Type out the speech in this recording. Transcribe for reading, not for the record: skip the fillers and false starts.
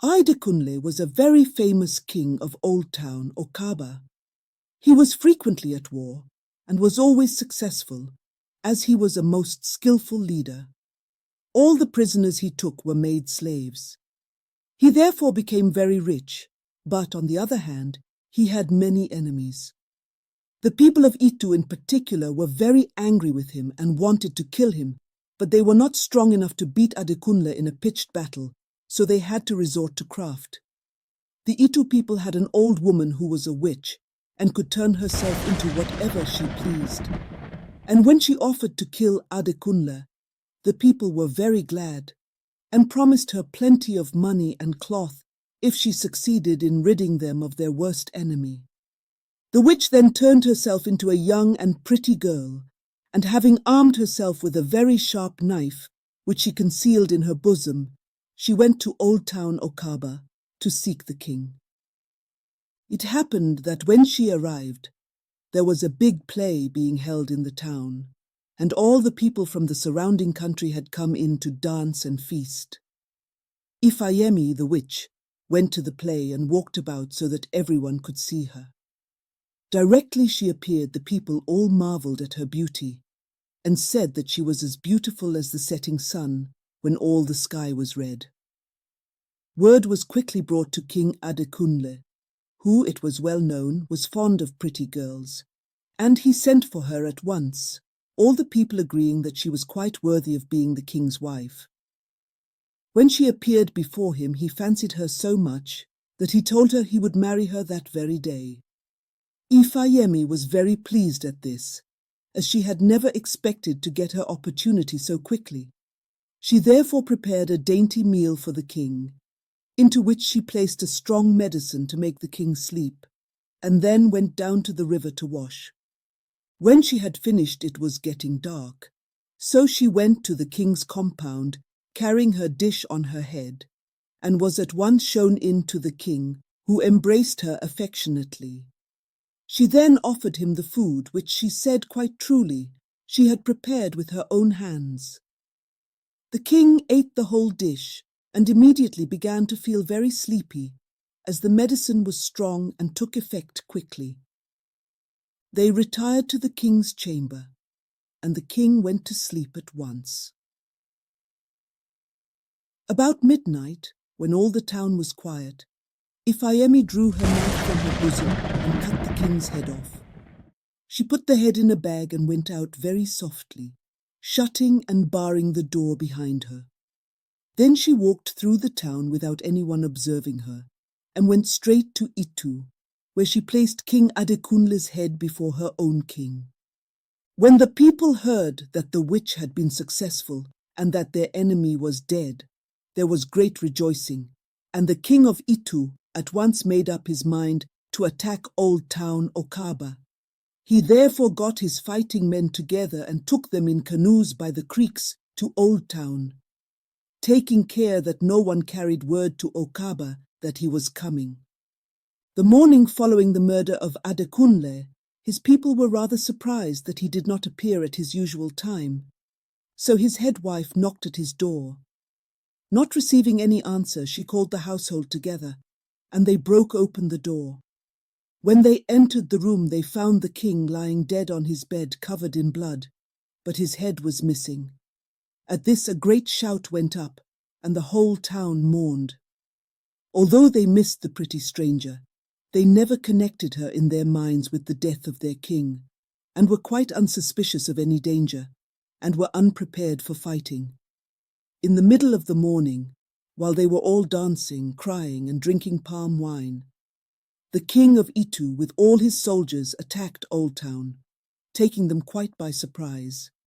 Adekunle was a very famous king of Old Town, Okaba. He was frequently at war and was always successful, as he was a most skillful leader. All the prisoners he took were made slaves. He therefore became very rich, but on the other hand, he had many enemies. The people of Itu in particular were very angry with him and wanted to kill him, but they were not strong enough to beat Adekunle in a pitched battle, so they had to resort to craft. The Itu people had an old woman who was a witch and could turn herself into whatever she pleased. And when she offered to kill Adekunle, the people were very glad and promised her plenty of money and cloth if she succeeded in ridding them of their worst enemy. The witch then turned herself into a young and pretty girl, and having armed herself with a very sharp knife, which she concealed in her bosom, she went to Old Town Okaba to seek the king. It happened that when she arrived, there was a big play being held in the town, and all the people from the surrounding country had come in to dance and feast. Ifayemi, the witch, went to the play and walked about so that everyone could see her. Directly she appeared, the people all marveled at her beauty, and said that she was as beautiful as the setting sun when all the sky was red. Word was quickly brought to King Adekunle, who, it was well known, was fond of pretty girls, and he sent for her at once, all the people agreeing that she was quite worthy of being the king's wife. When she appeared before him, he fancied her so much that he told her he would marry her that very day. Ifayemi was very pleased at this, as she had never expected to get her opportunity so quickly. She therefore prepared a dainty meal for the king, into which she placed a strong medicine to make the king sleep, and then went down to the river to wash. When she had finished, it was getting dark, so she went to the king's compound, carrying her dish on her head, and was at once shown in to the king, who embraced her affectionately. She then offered him the food, which she said quite truly she had prepared with her own hands. The king ate the whole dish and immediately began to feel very sleepy, as the medicine was strong and took effect quickly. They retired to the king's chamber, and the king went to sleep at once. About midnight, when all the town was quiet, Ifayemi drew her knife from her bosom and cut the king's head off. She put the head in a bag and went out very softly, shutting and barring the door behind her. Then she walked through the town without anyone observing her, and went straight to Itu, where she placed King Adekunle's head before her own king. When the people heard that the witch had been successful and that their enemy was dead, there was great rejoicing, and the king of Itu at once made up his mind to attack Old Town Okaba. He therefore got his fighting men together and took them in canoes by the creeks to Old Town, taking care that no one carried word to Okaba that he was coming. The morning following the murder of Adekunle, his people were rather surprised that he did not appear at his usual time, so his head wife knocked at his door. Not receiving any answer, she called the household together, and they broke open the door. When they entered the room, they found the king lying dead on his bed, covered in blood, but his head was missing. At this a great shout went up, and the whole town mourned. Although they missed the pretty stranger, they never connected her in their minds with the death of their king, and were quite unsuspicious of any danger, and were unprepared for fighting. In the middle of the morning, while they were all dancing, crying, and drinking palm wine, the king of Itu with all his soldiers attacked Old Town, taking them quite by surprise.